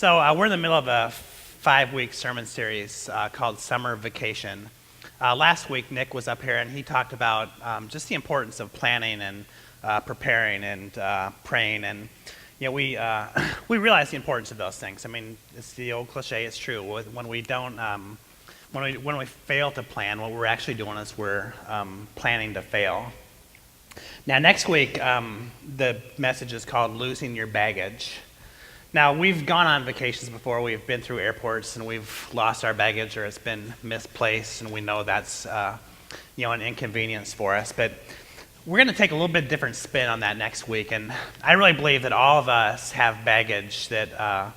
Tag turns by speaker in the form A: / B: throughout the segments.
A: We're in the middle of a 5-week sermon series called Summer Vacation. Last week, Nick was up here and he talked about just the importance of planning and preparing and praying. And we realize the importance of those things. I mean, it's the old cliche. It's true. When we don't, when we fail to plan, what we're actually doing is we're planning to fail. Now, next week, the message is called "Losing Your Baggage." Now, we've gone on vacations before. We've been through airports and we've lost our baggage or it's been misplaced, and we know that's an inconvenience for us. But we're going to take a little bit different spin on that next week, and I really believe that all of us have baggage that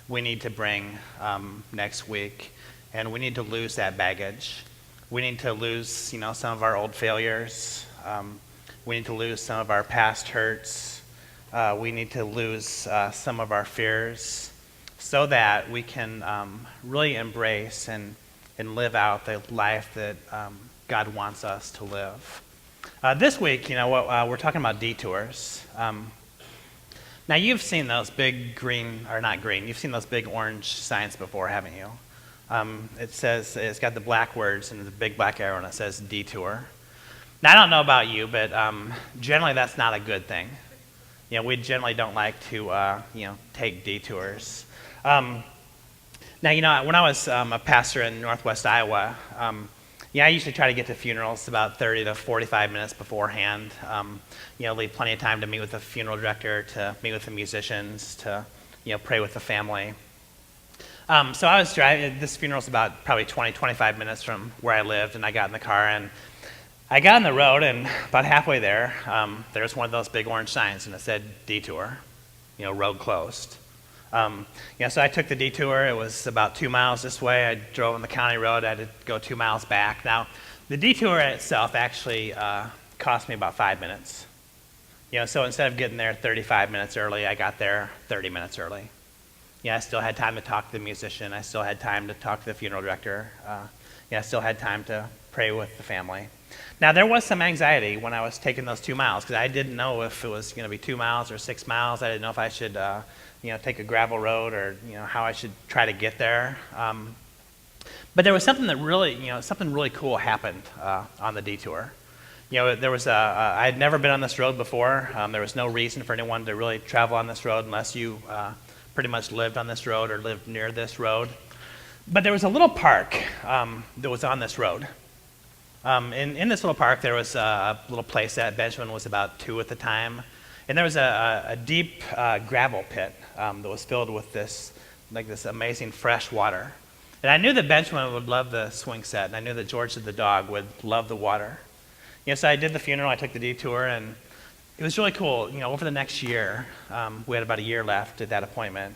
A: we need to bring next week, and we need to lose that baggage. We need to lose, some of our old failures. We need to lose some of our past hurts. We need to lose some of our fears so that we can really embrace and live out the life that God wants us to live. This week, we're talking about detours. Now, you've seen those big you've seen those big orange signs before, haven't you? It's got the black words and the big black arrow, and it says detour. Now, I don't know about you, but generally that's not a good thing. We generally don't like to, take detours. Now, when I was a pastor in Northwest Iowa, I usually try to get to funerals about 30 to 45 minutes beforehand. Leave plenty of time to meet with the funeral director, to meet with the musicians, to, pray with the family. So I was driving. This funeral's about probably 20, 25 minutes from where I lived, and I got in the car and I got on the road, and about halfway there, there was one of those big orange signs, and it said detour, road closed. So I took the detour. It was about 2 miles this way. I drove on the county road. I had to go 2 miles back. Now, the detour itself actually cost me about 5 minutes. So instead of getting there 35 minutes early, I got there 30 minutes early. I still had time to talk to the musician. I still had time to talk to the funeral director. I still had time to pray with the family. Now, there was some anxiety when I was taking those 2 miles because I didn't know if it was going to be 2 miles or 6 miles. I didn't know if I should, take a gravel road or, how I should try to get there. But there was something that really cool happened on the detour. I had never been on this road before. There was no reason for anyone to really travel on this road unless you pretty much lived on this road or lived near this road. But there was a little park that was on this road. In this little park, there was a little place that Benjamin was about 2 at the time, and there was a deep gravel pit that was filled with this amazing fresh water. And I knew that Benjamin would love the swing set, and I knew that George the dog would love the water. So I did the funeral, I took the detour, and it was really cool. Over the next year, we had about a year left at that appointment.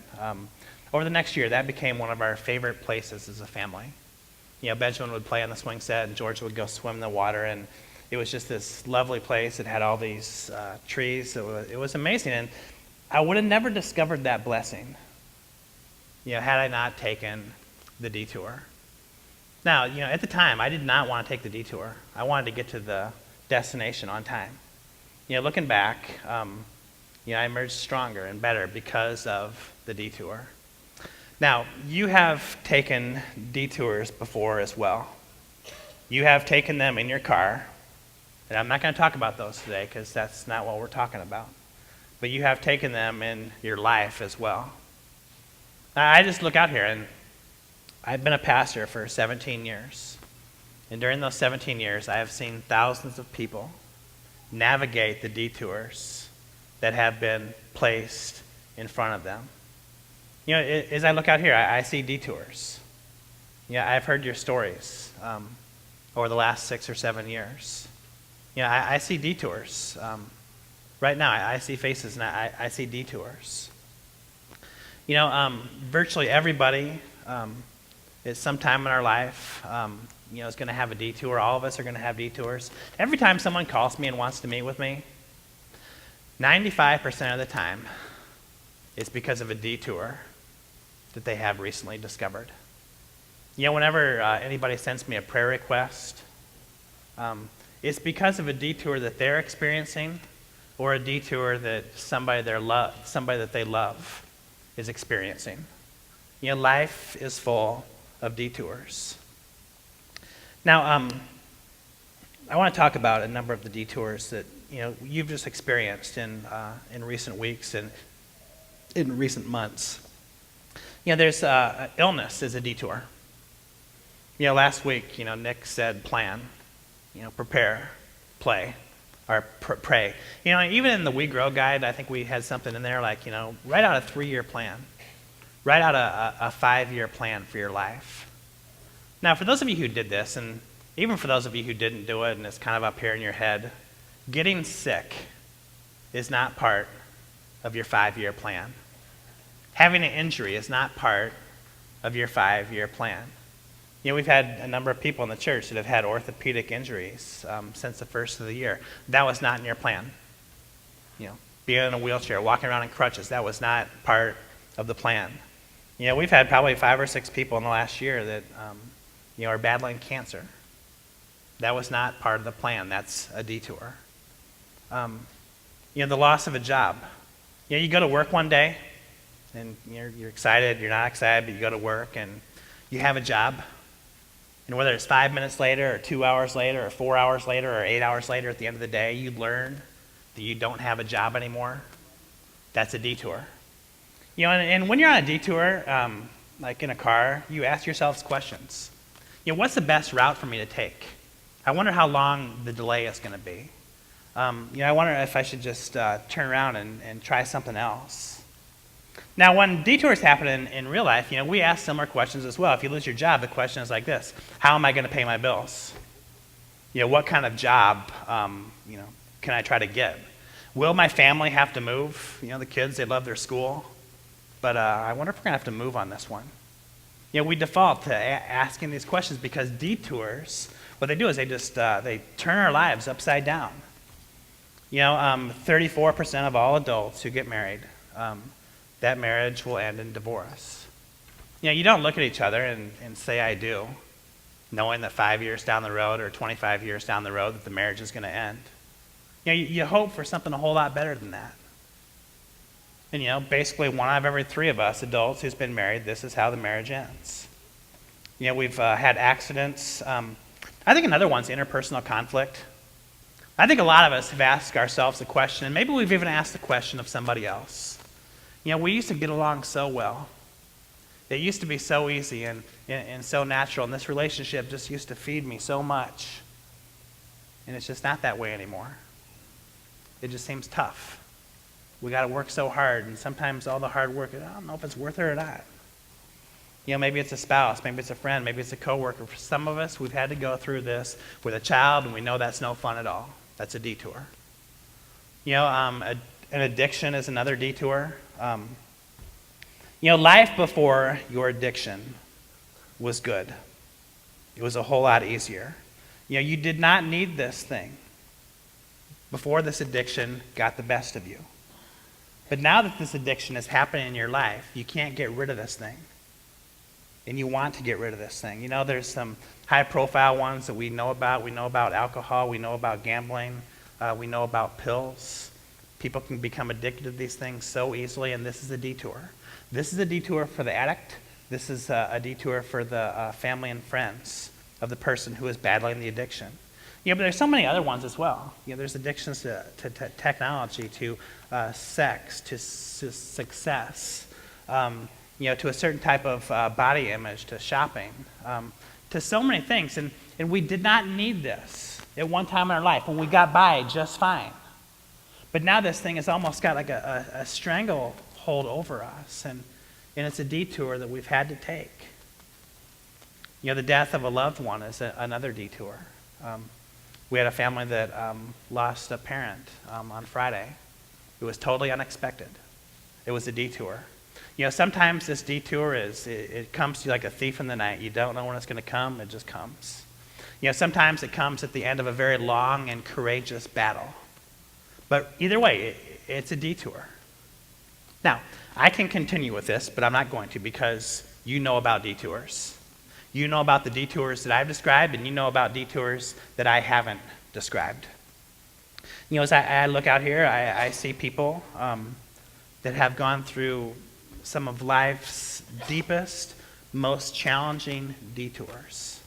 A: Over the next year, that became one of our favorite places as a family. Benjamin would play on the swing set, and George would go swim in the water, and it was just this lovely place. It had all these trees. It was amazing, and I would have never discovered that blessing, had I not taken the detour. Now, at the time, I did not want to take the detour. I wanted to get to the destination on time. Looking back, I emerged stronger and better because of the detour. Now, you have taken detours before as well. You have taken them in your car, and I'm not going to talk about those today because that's not what we're talking about. But you have taken them in your life as well. Now, I just look out here, and I've been a pastor for 17 years. And during those 17 years, I have seen thousands of people navigate the detours that have been placed in front of them. As I look out here, I see detours. I've heard your stories over the last 6 or 7 years. I see detours. Right now, I see faces, and I see detours. Virtually everybody at some time in our life, is going to have a detour. All of us are going to have detours. Every time someone calls me and wants to meet with me, 95% of the time, it's because of a detour that they have recently discovered. Whenever anybody sends me a prayer request, it's because of a detour that they're experiencing or a detour that somebody that they love is experiencing. Life is full of detours. Now, I want to talk about a number of the detours that you've just experienced in recent weeks and in recent months. There's illness is a detour. Last week, Nick said plan, prepare, play, or pray. Even in the We Grow guide, I think we had something in there like, write out a 3-year plan. Write out a 5-year plan for your life. Now, for those of you who did this, and even for those of you who didn't do it and it's kind of up here in your head, getting sick is not part of your 5-year plan. Having an injury is not part of your 5-year plan. We've had a number of people in the church that have had orthopedic injuries since the first of the year. That was not in your plan. Being in a wheelchair, walking around in crutches, that was not part of the plan. We've had probably 5 or 6 people in the last year that are battling cancer. That was not part of the plan. That's a detour. The loss of a job. You go to work one day, and you're excited, you're not excited, but you go to work, and you have a job. And whether it's 5 minutes later, or 2 hours later, or 4 hours later, or 8 hours later, at the end of the day, you learn that you don't have a job anymore. That's a detour. And when you're on a detour, like in a car, you ask yourselves questions. What's the best route for me to take? I wonder how long the delay is going to be. I wonder if I should just turn around and try something else. Now, when detours happen in real life, we ask similar questions as well. If you lose your job, the question is like this: how am I going to pay my bills? What kind of job, can I try to get? Will my family have to move? The kids, they love their school. But I wonder if we're going to have to move on this one. We default to asking these questions because detours, what they do is they turn our lives upside down. 34% of all adults who get married, that marriage will end in divorce. You don't look at each other and say, I do, knowing that 5 years down the road or 25 years down the road that the marriage is going to end. You hope for something a whole lot better than that. And, basically one out of every 3 of us adults who's been married, this is how the marriage ends. We've had accidents. I think another one's interpersonal conflict. I think a lot of us have asked ourselves the question, and maybe we've even asked the question of somebody else. We used to get along so well. It used to be so easy and so natural, and this relationship just used to feed me so much. And it's just not that way anymore. It just seems tough. We got to work so hard, and sometimes all the hard work, I don't know if it's worth it or not. Maybe it's a spouse, maybe it's a friend, maybe it's a coworker. For some of us, we've had to go through this with a child, and we know that's no fun at all. That's a detour. An addiction is another detour. Life before your addiction was good. It was a whole lot easier. You did not need this thing before this addiction got the best of you. But now that this addiction is happening in your life, you can't get rid of this thing. And you want to get rid of this thing. There's some high-profile ones that we know about. We know about alcohol. We know about gambling. We know about pills. People can become addicted to these things so easily, and this is a detour. This is a detour for the addict. This is a detour for the family and friends of the person who is battling the addiction. But there's so many other ones as well. There's addictions to technology, to sex, to success, to a certain type of body image, to shopping, to so many things. And we did not need this at one time in our life when we got by just fine. But now this thing has almost got like a stranglehold over us, and it's a detour that we've had to take. The death of a loved one is another detour. We had a family that lost a parent on Friday. It was totally unexpected. It was a detour. Sometimes this detour it comes to you like a thief in the night. You don't know when it's going to come. It just comes. Sometimes it comes at the end of a very long and courageous battle. But either way, it's a detour. Now, I can continue with this, but I'm not going to because you know about detours. You know about the detours that I've described, and you know about detours that I haven't described. As I look out here, I see people that have gone through some of life's deepest, most challenging detours.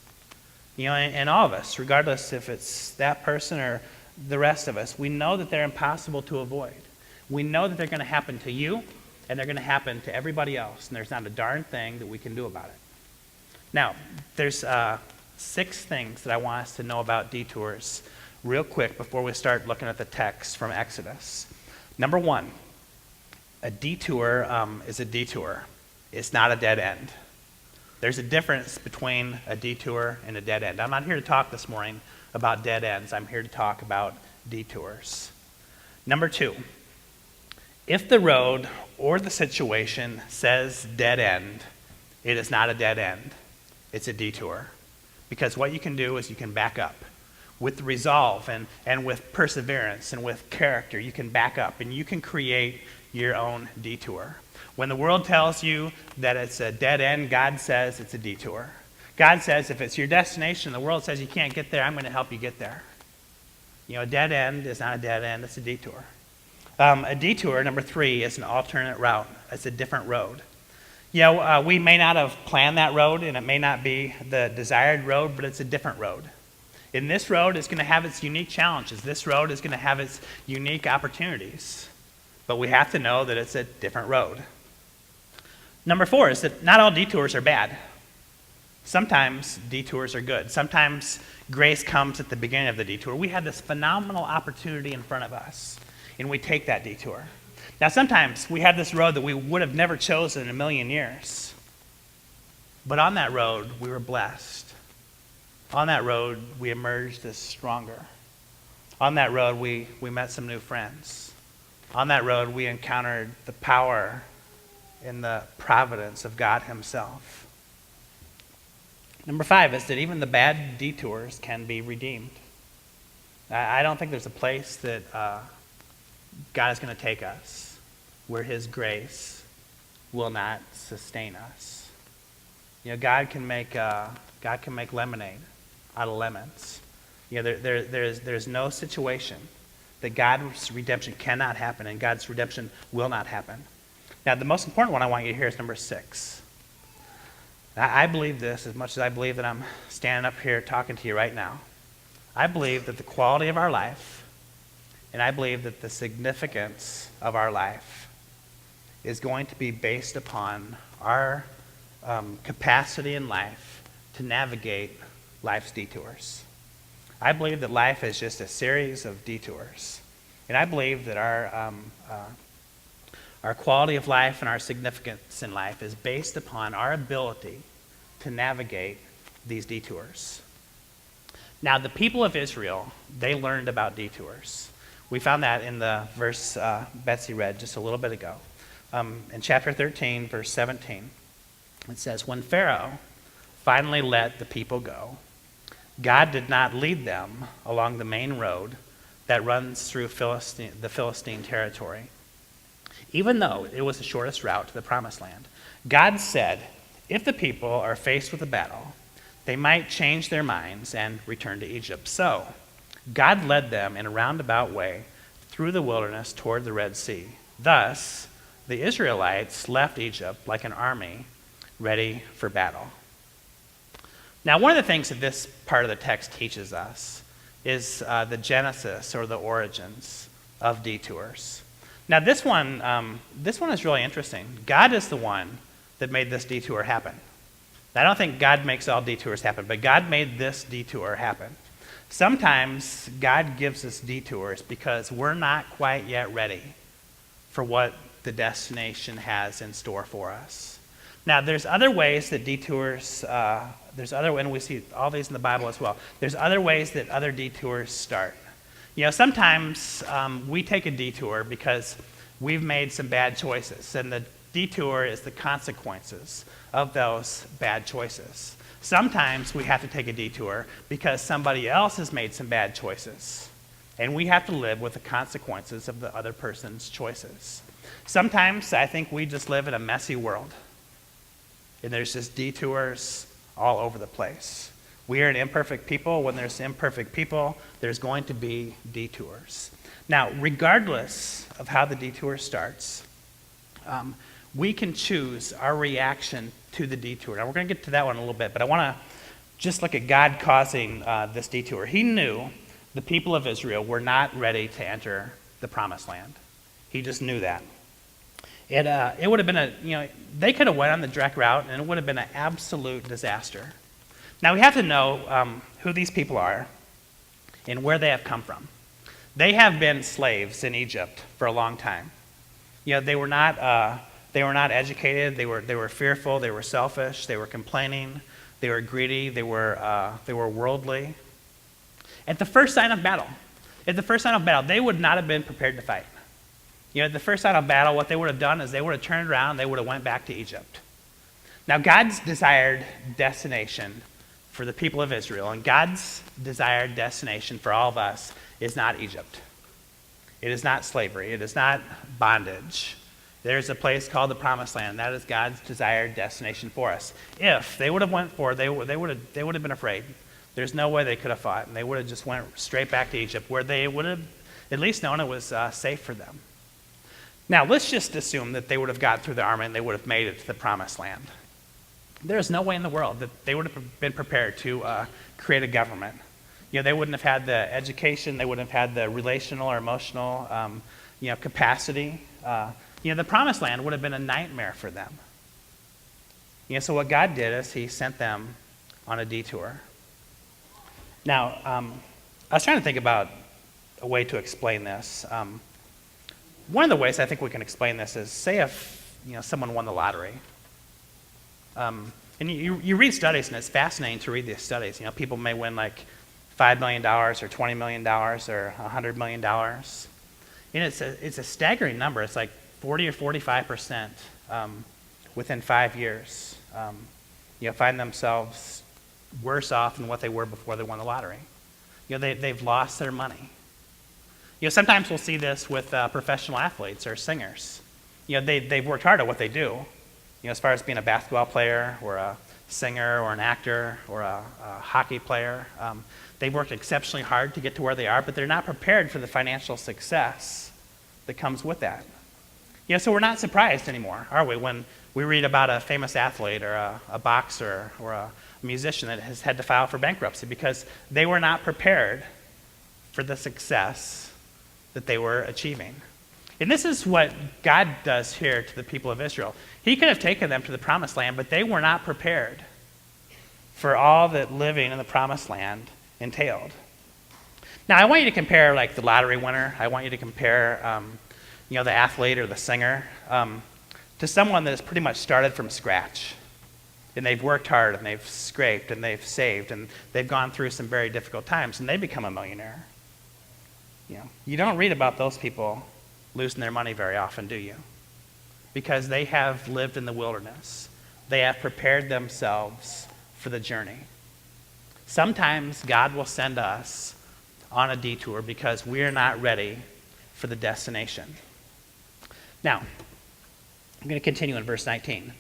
A: And all of us, regardless if it's that person or the rest of us, we know that they're impossible to avoid. We know that they're going to happen to you, and they're going to happen to everybody else, and there's not a darn thing that we can do about it. Now, there's 6 things that I want us to know about detours real quick before we start looking at the text from Exodus. Number 1, a detour is a detour. It's not a dead end. There's a difference between a detour and a dead end. I'm not here to talk this morning about dead ends. I'm here to talk about detours. Number 2, if the road or the situation says dead end, it is not a dead end. It's a detour. Because what you can do is you can back up. With resolve and with perseverance and with character, you can back up and you can create your own detour. When the world tells you that it's a dead end, God says it's a detour. God says if it's your destination, the world says you can't get there, I'm going to help you get there. A dead end is not a dead end, it's a detour. A detour, number 3, is an alternate route. It's a different road. We may not have planned that road, and it may not be the desired road, but it's a different road. And this road is going to have its unique challenges. This road is going to have its unique opportunities. But we have to know that it's a different road. Number 4 is that not all detours are bad. Sometimes detours are good. Sometimes grace comes at the beginning of the detour. We have this phenomenal opportunity in front of us, and we take that detour. Now, sometimes we have this road that we would have never chosen in a million years. But on that road, we were blessed. On that road, we emerged as stronger. On that road, we met some new friends. On that road, we encountered the power and the providence of God himself. Number 5 is that even the bad detours can be redeemed. I don't think there's a place that God is going to take us where his grace will not sustain us. God can make lemonade out of lemons. There's no situation that God's redemption cannot happen and God's redemption will not happen. Now, the most important one I want you to hear is number 6. I believe this as much as I believe that I'm standing up here talking to you right now. I believe that the quality of our life and I believe that the significance of our life is going to be based upon our capacity in life to navigate life's detours. I believe that life is just a series of detours. And I believe that our quality of life and our significance in life is based upon our ability to navigate these detours. Now, the people of Israel, they learned about detours. We found that in the verse Betsy read just a little bit ago. In chapter 13, verse 17, it says, when Pharaoh finally let the people go, God did not lead them along the main road that runs through the Philistine territory, even though it was the shortest route to the promised land. God said, if the people are faced with a battle, they might change their minds and return to Egypt. So God led them in a roundabout way through the wilderness toward the Red Sea. Thus, the Israelites left Egypt like an army ready for battle. Now, one of the things that this part of the text teaches us is the genesis or the origins of detours. Now, this one is really interesting. God is the one that made this detour happen. I don't think God makes all detours happen, but God made this detour happen. Sometimes God gives us detours because we're not quite yet ready for what the destination has in store for us. Now, there's other ways that detours, and we see all these in the Bible as well. There's other ways that other detours start. Sometimes we take a detour because we've made some bad choices, and the detour is the consequences of those bad choices. Sometimes we have to take a detour because somebody else has made some bad choices, and we have to live with the consequences of the other person's choices. Sometimes I think we just live in a messy world, and there's just detours all over the place. We are an imperfect people. When there's imperfect people, there's going to be detours. Now, regardless of how the detour starts, we can choose our reaction to the detour. Now, we're going to get to that one in a little bit, but I want to just look at God causing this detour. He knew the people of Israel were not ready to enter the promised land. He just knew that. It would have been they could have went on the direct route, and it would have been an absolute disaster. Now, we have to know who these people are and where they have come from. They have been slaves in Egypt for a long time. They were not educated. They were fearful. They were selfish. They were complaining. They were greedy. They were worldly. At the first sign of battle, they would not have been prepared to fight. At the first sign of battle, what they would have done is they would have turned around and they would have went back to Egypt. Now, God's desired destination for the people of Israel and God's desired destination for all of us is not Egypt. It is not slavery. It is not bondage. There's a place called the Promised Land, and that is God's desired destination for us. If they would have went forward, they would have been afraid. There's no way they could have fought, and they would have just went straight back to Egypt, where they would have at least known it was safe for them. Now, let's just assume that they would have got through the army and they would have made it to the Promised Land. There's no way in the world that they would have been prepared to create a government. They wouldn't have had the education, they wouldn't have had the relational or emotional capacity. The Promised Land would have been a nightmare for them. So what God did is he sent them on a detour. Now, I was trying to think about a way to explain this. One of the ways I think we can explain this is, say if someone won the lottery. And you read studies, and it's fascinating to read these studies. People may win like $5 million or $20 million or $100 million. And it's a staggering number. It's like 40 or 45% within 5 years find themselves worse off than what they were before they won the lottery. They've lost their money. Sometimes we'll see this with professional athletes or singers. They've worked hard at what they do, as far as being a basketball player or a singer or an actor or a hockey player. They've worked exceptionally hard to get to where they are, but they're not prepared for the financial success that comes with that. So we're not surprised anymore, are we, when we read about a famous athlete or a boxer or a musician that has had to file for bankruptcy because they were not prepared for the success that they were achieving. And this is what God does here to the people of Israel. He could have taken them to the Promised Land, but they were not prepared for all that living in the Promised Land entailed. Now, I want you to compare like the lottery winner. I want you to compare the athlete or the singer to someone that has pretty much started from scratch. And they've worked hard, and they've scraped, and they've saved, and they've gone through some very difficult times, and they become a millionaire. You don't read about those people losing their money very often, do you? Because they have lived in the wilderness. They have prepared themselves for the journey. Sometimes God will send us on a detour because we're not ready for the destination. Now, I'm going to continue in verse 19.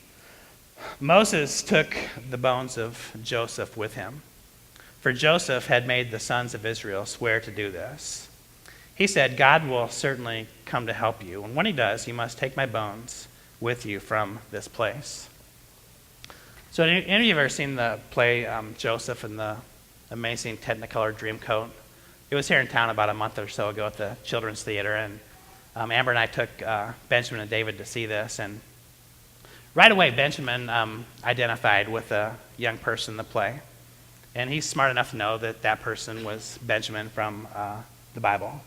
A: Moses took the bones of Joseph with him, for Joseph had made the sons of Israel swear to do this. He said, God will certainly come to help you, and when he does, you must take my bones with you from this place. So any of you have ever seen the play Joseph and the amazing Technicolor Dreamcoat? It was here in town about a month or so ago at the Children's Theater, and Amber and I took Benjamin and David to see this, and right away Benjamin identified with a young person in the play, and he's smart enough to know that that person was Benjamin from the Bible.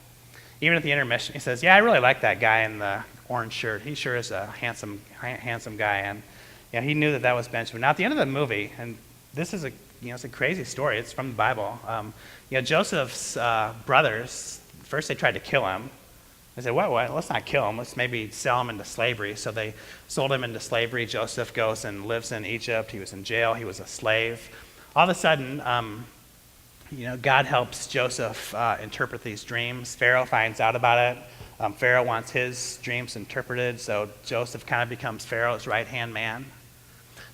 A: Even at the intermission, he says, yeah, I really like that guy in the orange shirt. He sure is a handsome guy, and he knew that was Benjamin. Now, at the end of the movie, and this is it's a crazy story. It's from the Bible. Joseph's brothers, first they tried to kill him. They said, what? Let's not kill him. Let's maybe sell him into slavery. So they sold him into slavery. Joseph goes and lives in Egypt. He was in jail. He was a slave. All of a sudden, God helps Joseph interpret these dreams. Pharaoh finds out about it. Pharaoh wants his dreams interpreted, so Joseph kind of becomes Pharaoh's right-hand man.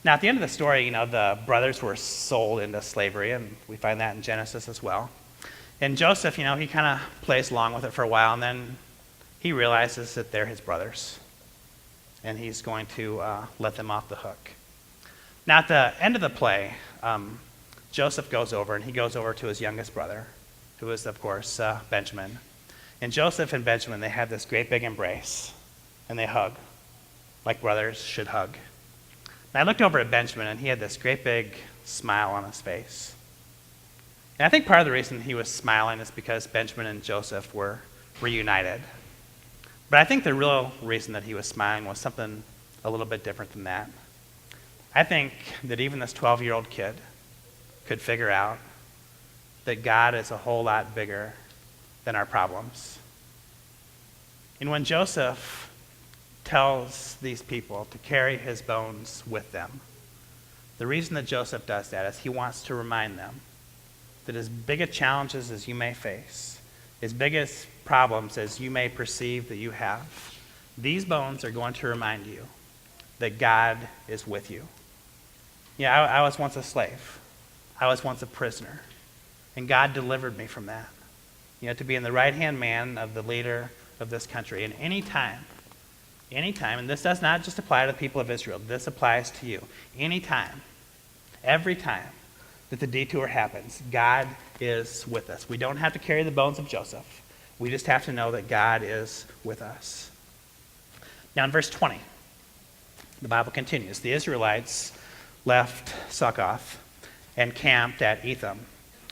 A: Now, at the end of the story, the brothers were sold into slavery, and we find that in Genesis as well. And Joseph, he kind of plays along with it for a while, and then he realizes that they're his brothers. and he's going to let them off the hook. Now, at the end of the play, Joseph goes over, and he goes over to his youngest brother, who is, of course, Benjamin. And Joseph and Benjamin, they have this great big embrace, and they hug, like brothers should hug. And I looked over at Benjamin, and he had this great big smile on his face. And I think part of the reason he was smiling is because Benjamin and Joseph were reunited. But I think the real reason that he was smiling was something a little bit different than that. I think that even this 12-year-old kid could figure out that God is a whole lot bigger than our problems. And when Joseph tells these people to carry his bones with them, the reason that Joseph does that is he wants to remind them that as big a challenges as you may face, as big as problems as you may perceive that you have, these bones are going to remind you that God is with you. Yeah, I was once a slave. I was once a prisoner. And God delivered me from that. To be in the right-hand man of the leader of this country. And anytime, and this does not just apply to the people of Israel, this applies to you. Anytime, every time that the detour happens, God is with us. We don't have to carry the bones of Joseph. We just have to know that God is with us. Now in verse 20, the Bible continues. The Israelites left Succoth and camped at Etham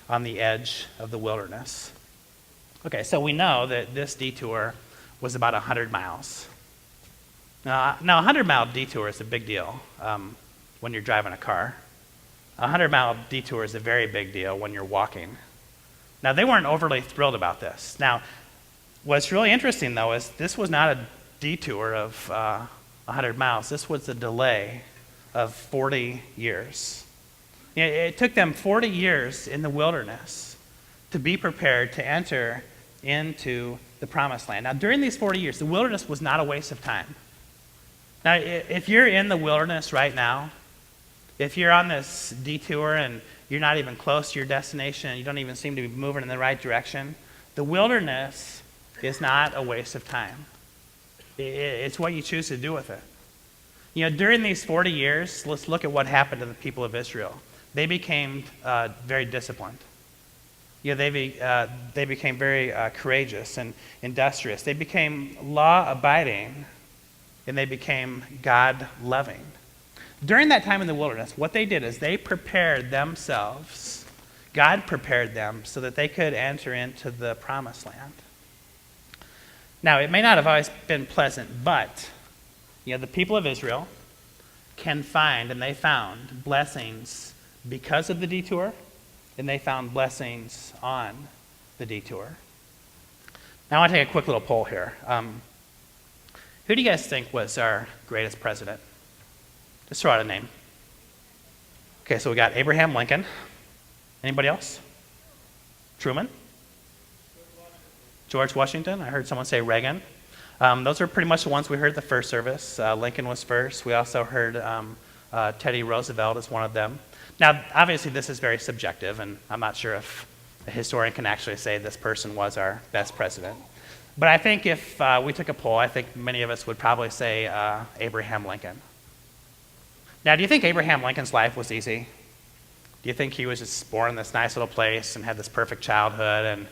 A: on the edge of the wilderness. Okay, so we know that this detour was about 100 miles. Now a 100-mile detour is a big deal when you're driving a car. A 100-mile detour is a very big deal when you're walking. Now, they weren't overly thrilled about this. Now, what's really interesting, though, is this was not a detour of 100 miles. This was a delay of 40 years. It took them 40 years in the wilderness to be prepared to enter into the promised land. Now, during these 40 years, the wilderness was not a waste of time. Now, if you're in the wilderness right now, if you're on this detour and you're not even close to your destination and you don't even seem to be moving in the right direction, the wilderness is not a waste of time. It's what you choose to do with it. During these 40 years, let's look at what happened to the people of Israel. They became very disciplined. They became very courageous and industrious. They became law-abiding, and they became God-loving. During that time in the wilderness, what they did is they prepared themselves. God prepared them so that they could enter into the promised land. Now, it may not have always been pleasant, but the people of Israel can find, and they found, blessings because of the detour, and they found blessings on the detour. Now, I want to take a quick little poll here. Who do you guys think was our greatest president? Just throw out a name. Okay, so we got Abraham Lincoln. Anybody else? Truman? George Washington. I heard someone say Reagan. Those are pretty much the ones we heard at the first service. Lincoln was first. We also heard Teddy Roosevelt as one of them. Now, obviously, this is very subjective, and I'm not sure if a historian can actually say this person was our best president. But I think if we took a poll, I think many of us would probably say Abraham Lincoln. Now, do you think Abraham Lincoln's life was easy? Do you think he was just born in this nice little place and had this perfect childhood and,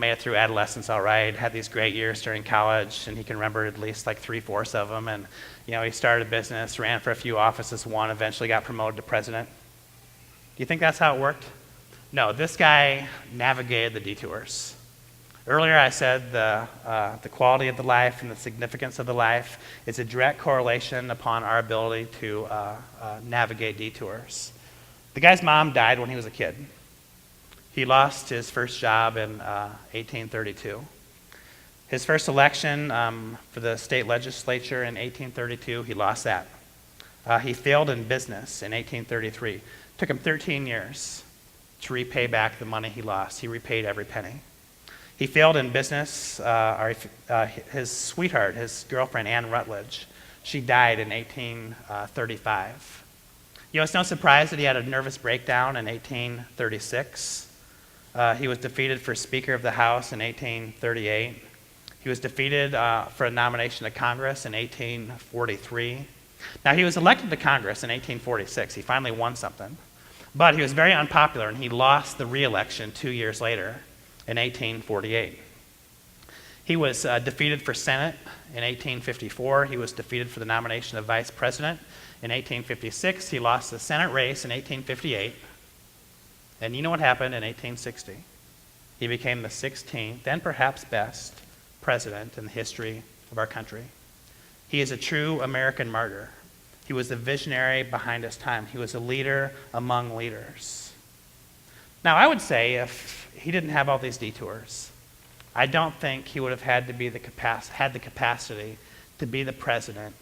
A: made it through adolescence all right, had these great years during college, and he can remember at least like 3/4 of them, and, he started a business, ran for a few offices, won, eventually got promoted to president? Do you think that's how it worked? No, this guy navigated the detours. Earlier I said the quality of the life and the significance of the life is a direct correlation upon our ability to navigate detours. The guy's mom died when he was a kid. He lost his first job in 1832. His first election for the state legislature in 1832, he lost that. He failed in business in 1833. It took him 13 years to repay back the money he lost. He repaid every penny. He failed in business. His sweetheart, his girlfriend, Anne Rutledge, she died in 1835. It's no surprise that he had a nervous breakdown in 1836. He was defeated for Speaker of the House in 1838. He was defeated for a nomination to Congress in 1843. Now, he was elected to Congress in 1846. He finally won something. But he was very unpopular, and he lost the re-election 2 years later in 1848. He was defeated for Senate in 1854. He was defeated for the nomination of vice president in 1856. He lost the Senate race in 1858. And you know what happened in 1860? He became the 16th, and perhaps best, president in the history of our country. He is a true American martyr. He was a visionary behind his time. He was a leader among leaders. Now, I would say if he didn't have all these detours, I don't think he would have had the capacity to be the president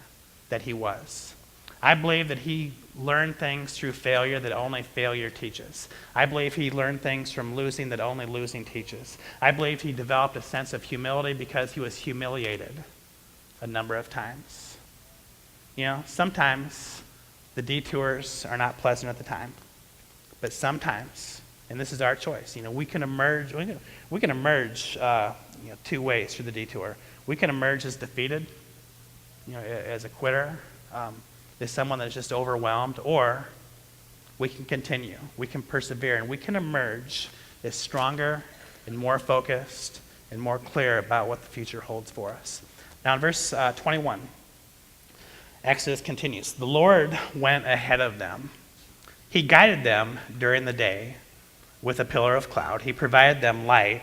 A: that he was. I believe that he learned things through failure that only failure teaches. I believe he learned things from losing that only losing teaches. I believe he developed a sense of humility because he was humiliated a number of times. You know, sometimes the detours are not pleasant at the time, but sometimes, and this is our choice, you know, we can emerge two ways through the detour. We can emerge as defeated, you know, as a quitter, as someone that's just overwhelmed, or we can continue, we can persevere, and we can emerge as stronger and more focused and more clear about what the future holds for us. Now in verse 21, Exodus continues. The Lord went ahead of them. He guided them during the day with a pillar of cloud. He provided them light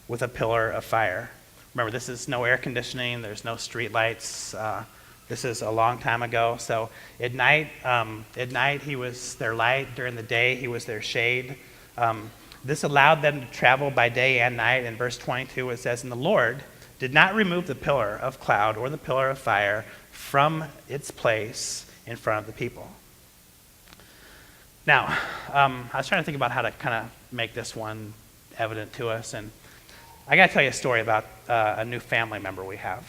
A: with a pillar of fire. Remember, this is no air conditioning. There's no street lights. This is a long time ago. So at night he was their light. During the day, he was their shade. This allowed them to travel by day and night. In verse 22, it says, "And the Lord did not remove the pillar of cloud or the pillar of fire from its place in front of the people." Now, I was trying to think about how to kind of make this one evident to us. And I got to tell you a story about a new family member we have.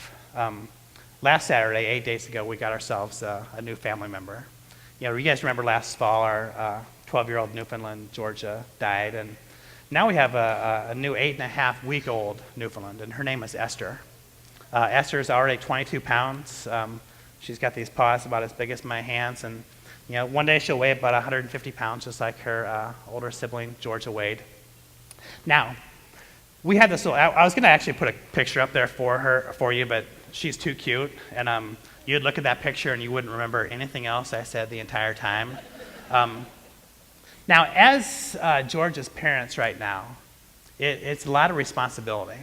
A: Last Saturday, 8 days ago, we got ourselves a new family member. You know, you guys remember last fall, our 12-year-old Newfoundland, Georgia, died. And now we have a new 8.5-week-old Newfoundland, and her name is Esther. Esther is already 22 pounds. She's got these paws about as big as my hands. And, you know, one day she'll weigh about 150 pounds, just like her older sibling, Georgia, weighed. Now, we had this little, I was going to actually put a picture up there for you, but she's too cute, and you'd look at that picture and you wouldn't remember anything else I said the entire time. Now, as Georgia's parents right now, it's a lot of responsibility.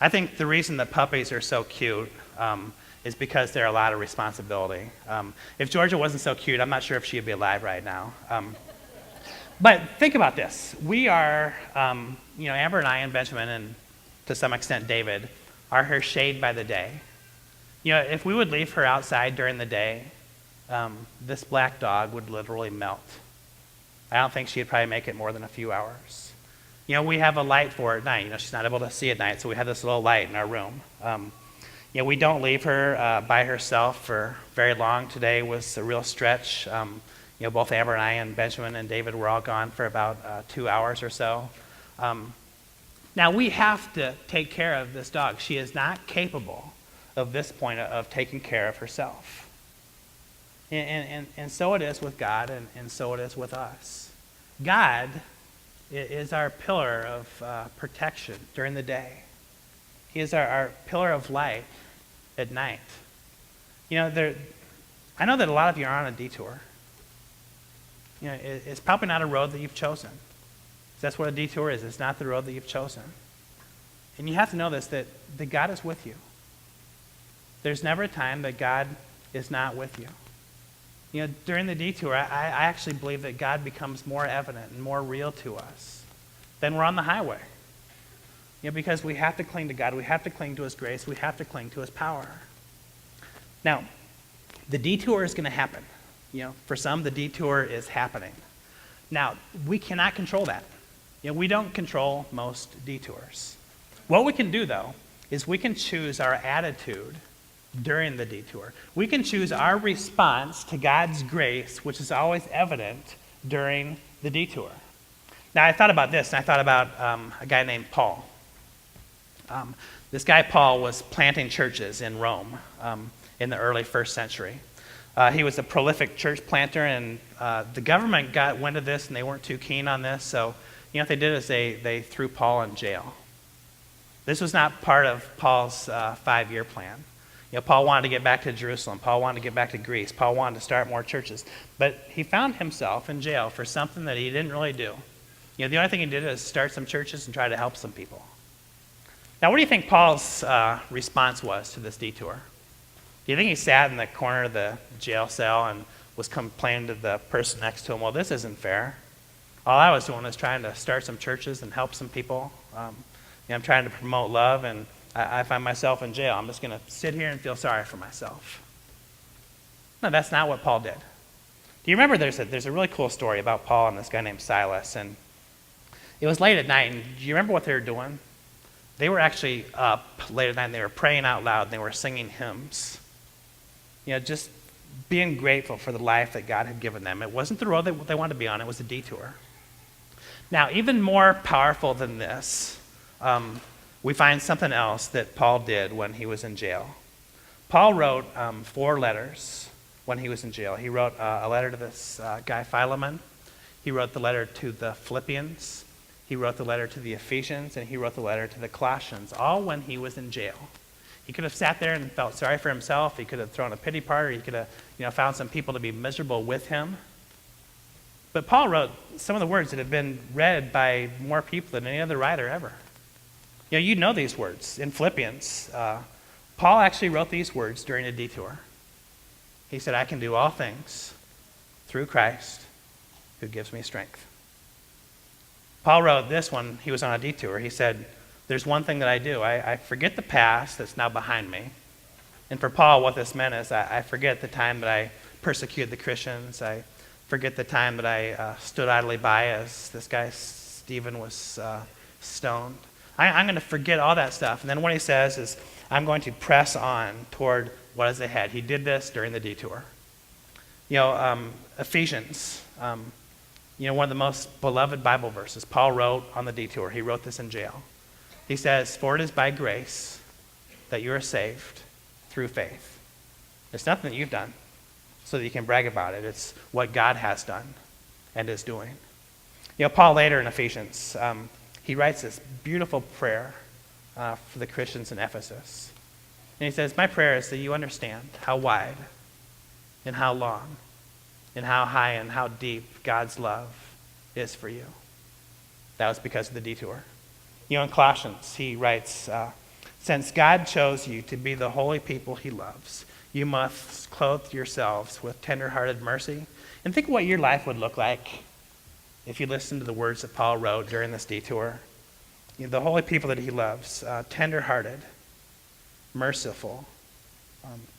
A: I think the reason that puppies are so cute is because they're a lot of responsibility. If Georgia wasn't so cute, I'm not sure if she'd be alive right now. But think about this. We are, Amber and I and Benjamin, and to some extent David, are her shade by the day. You know, if we would leave her outside during the day, this black dog would literally melt. I don't think she'd probably make it more than a few hours. You know, we have a light for her at night. You know, she's not able to see at night, so we have this little light in our room. You know, we don't leave her by herself for very long. Today was a real stretch. You know, both Amber and I and Benjamin and David were all gone for about 2 hours or so. Now, we have to take care of this dog. She is not capable of this point of taking care of herself. And so it is with God, and so it is with us. God is our pillar of protection during the day. He is our pillar of light at night. You know, I know that a lot of you are on a detour. You know, it's probably not a road that you've chosen. That's what a detour is. It's not the road that you've chosen. And you have to know this, that God is with you. There's never a time that God is not with you. You know, during the detour, I actually believe that God becomes more evident and more real to us than we're on the highway. You know, because we have to cling to God. We have to cling to His grace. We have to cling to His power. Now, the detour is going to happen. You know, for some, the detour is happening. Now, we cannot control that. You know, we don't control most detours. What we can do, though, is we can choose our attitude during the detour. We can choose our response to God's grace, which is always evident during the detour. Now, I thought about this, and I thought about a guy named Paul. This guy, Paul, was planting churches in Rome in the early first century. He was a prolific church planter, and the government got wind of this, and they weren't too keen on this. So, what they did is they threw Paul in jail. This was not part of Paul's 5-year plan. Paul wanted to get back to Jerusalem. Paul wanted to get back to Greece. Paul wanted to start more churches. But he found himself in jail for something that he didn't really do. The only thing he did is start some churches and try to help some people. Now, what do you think Paul's response was to this detour? Do you think he sat in the corner of the jail cell and was complaining to the person next to him, well, this isn't fair. All I was doing was trying to start some churches and help some people. I'm trying to promote love, and I find myself in jail. I'm just going to sit here and feel sorry for myself. No, that's not what Paul did. Do you remember there's a really cool story about Paul and this guy named Silas, and it was late at night, and do you remember what they were doing? They were actually up late at night, and they were praying out loud, and they were singing hymns. Just being grateful for the life that God had given them. It wasn't the road that they wanted to be on, it was a detour. Now, even more powerful than this, we find something else that Paul did when he was in jail. Paul wrote 4 letters when he was in jail. He wrote a letter to this guy Philemon. He wrote the letter to the Philippians. He wrote the letter to the Ephesians, and he wrote the letter to the Colossians, all when he was in jail. He could have sat there and felt sorry for himself. He could have thrown a pity party. He could have found some people to be miserable with him. But Paul wrote some of the words that have been read by more people than any other writer ever. You know these words. In Philippians, Paul actually wrote these words during a detour. He said, I can do all things through Christ who gives me strength. Paul wrote this when he was on a detour. He said, there's one thing that I do. I forget the past that's now behind me. And for Paul, what this meant is I forget the time that I persecuted the Christians. I forget the time that I stood idly by as this guy Stephen was stoned. I'm going to forget all that stuff. And then what he says is, I'm going to press on toward what is ahead. He did this during the detour. Ephesians, one of the most beloved Bible verses, Paul wrote on the detour. He wrote this in jail. He says, for it is by grace that you are saved through faith. It's nothing that you've done so that you can brag about it. It's what God has done and is doing. Paul later in Ephesians, he writes this beautiful prayer for the Christians in Ephesus. And he says, my prayer is that you understand how wide and how long and how high and how deep God's love is for you. That was because of the detour. In Colossians, he writes, since God chose you to be the holy people he loves, you must clothe yourselves with tender-hearted mercy. And think what your life would look like if you listened to the words that Paul wrote during this detour. The holy people that he loves, tender-hearted, merciful,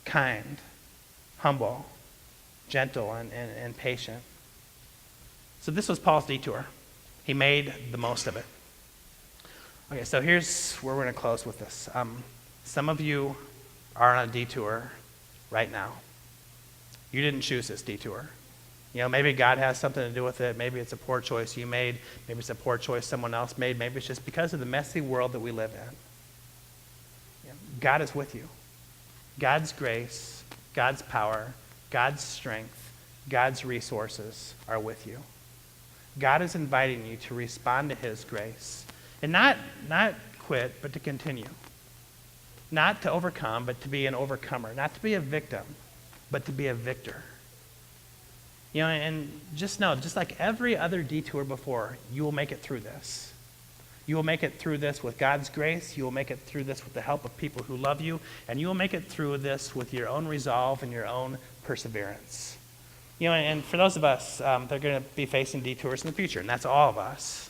A: kind, humble, gentle, and patient. So this was Paul's detour. He made the most of it. Okay, so here's where we're going to close with this. Some of you are on a detour right now. You didn't choose this detour. Maybe God has something to do with it. Maybe it's a poor choice you made. Maybe it's a poor choice someone else made. Maybe it's just because of the messy world that we live in. God is with you. God's grace, God's power, God's strength, God's resources are with you. God is inviting you to respond to his grace. And not quit, but to continue. Not to overcome, but to be an overcomer. Not to be a victim, but to be a victor. And just know, just like every other detour before, you will make it through this. You will make it through this with God's grace. You will make it through this with the help of people who love you. And you will make it through this with your own resolve and your own perseverance. And for those of us, they're going to be facing detours in the future, and that's all of us.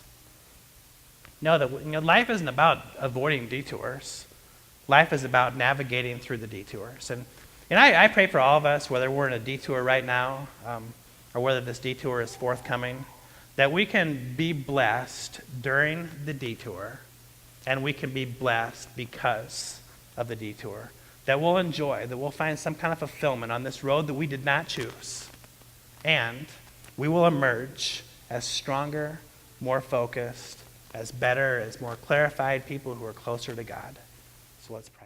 A: Know that life isn't about avoiding detours. Life is about navigating through the detours. And I pray for all of us, whether we're in a detour right now or whether this detour is forthcoming, that we can be blessed during the detour and we can be blessed because of the detour. That we'll enjoy, that we'll find some kind of fulfillment on this road that we did not choose. And we will emerge as stronger, more focused, as better, as more clarified people who are closer to God. So let's pray.